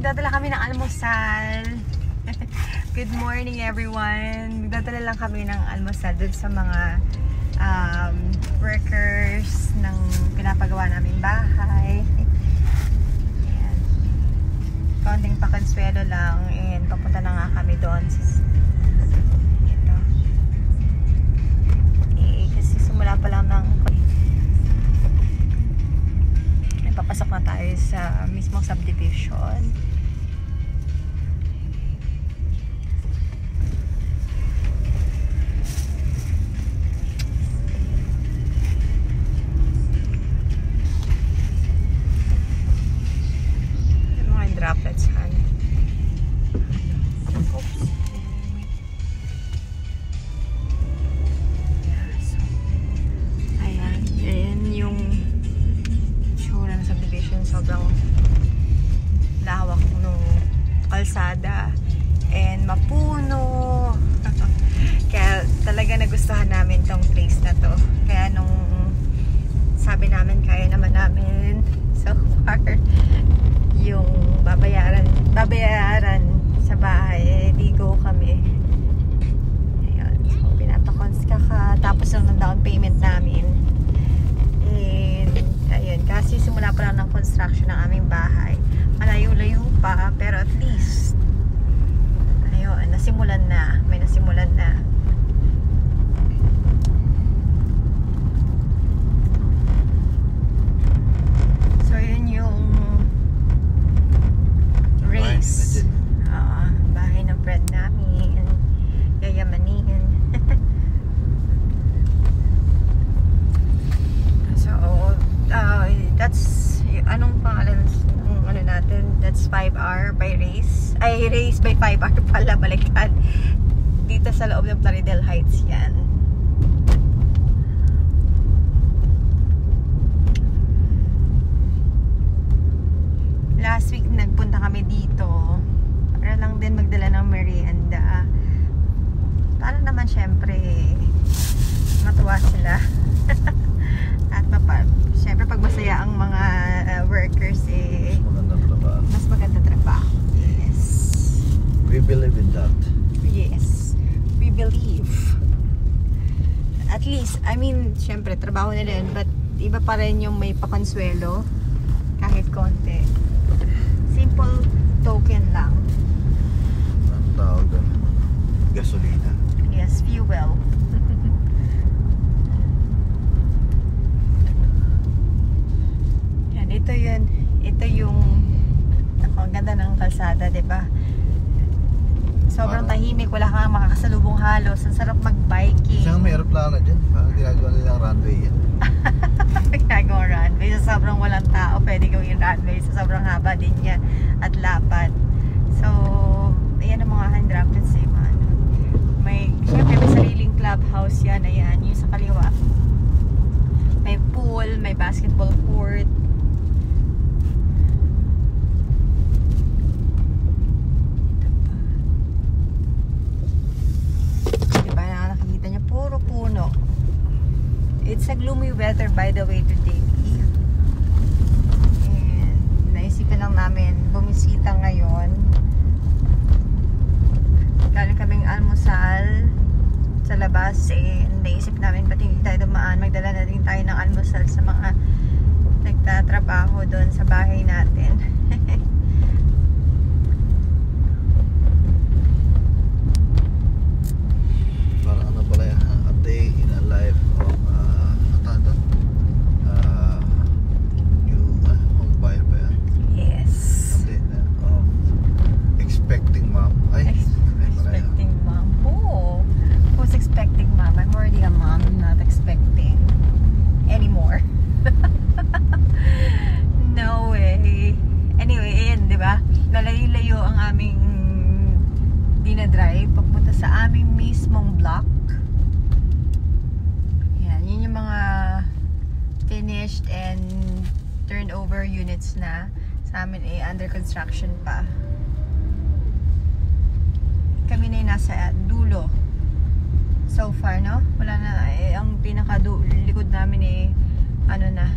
Magdadala kami ng almusal. Good morning everyone. Magdadala lang kami ng almusal dun sa mga workers ng pinapagawa naming bahay. Ayan. Konting pakonsuelo lang and papunta na nga kami doon. Ito. Kasi simula pa lang ng papasok na tayo sa mismong subdivision. Mga droplets han. Ayan, yan yung sobrang lawak ng kalsada and mapuno. Kaya talaga nagustuhan namin tong place na to. Kaya nung sabi namin kaya naman namin so far yung babayaran sa bahay, di go kami. Ayun, so pinapakons tapos lang ng down payment namin. Ayun, kasi simula pa lang ng construction ng aming bahay. Malayo-layo pa, pero at least ayun, nasimulan na. May nasimulan na. So, yun yung race. Bahay ng friend namin. Yayamanin. That's anong pangalan ng ano natin, that's 5R by race ay race by 5R pala, baliktad. Dito sa loob ng Plaridel Heights yan. Last week nagpunta kami dito para lang din magdala ng merienda para naman syempre matuwa sila. At syempre pag masaya ang mga workers mas maganda trabaho. Yes. We believe in that. Yes. We believe. At least, I mean, syempre trabaho nila yun, but iba pa rin yung may pakonsuelo kahit konti. Simple token lang. Ang tawag doon? Gasolina. Yes, fuel. Ito yung ang ganda ng kalsada, 'di ba? Sobrang tahimik, wala kang makakasalubong halos. Ang sarap mag-biking. Isang may aeroplano dyan. Parang ginagawa nilang runway yan. Ginagawa runway. Sa sobrang walang tao, pwede gawin runway. Sa sobrang haba din yan. At lapad. So, ayan ang mga hand droplets eh, man. Siyempre may sariling clubhouse yan. Ayan, yung sa kaliwa. May pool, may basketball court. It's a gloomy weather by the way today. And naisipan lang namin bumisita ngayon. Galing kaming almusal sa labas naisip namin ba't hindi tayo dumaan, magdala na din tayo ng almusal sa mga nagtatrabaho doon sa bahay natin. Parang ano pala yan, a day in a life of expecting mom. Expecting mom. Oh, who's expecting mom? I'm already a mom, not expecting anymore. No way. Anyway, ayan, di ba? Lalayo-layo ang aming dinadrive papunta sa aming mismong block. Yan, yun yung mga finished and turned over units na. Sa amin under construction pa. Kami na yung nasa dulo so far, no? Wala na, ang pinaka-likod namin ano na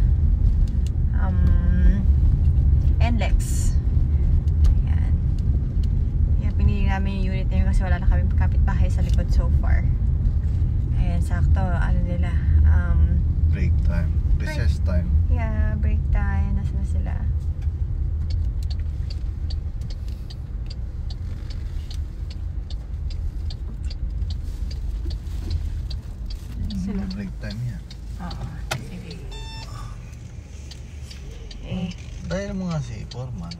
NLEX. Ayan. kasi wala na kami kapitbahay sa likod so far. Ayan, sakto. Ano nila? Break time. Recess time. Yeah, break time. Nasaan na sila? Sila. Break time yan. Oo. Sige. Eh. Dahil mo nga si Foreman.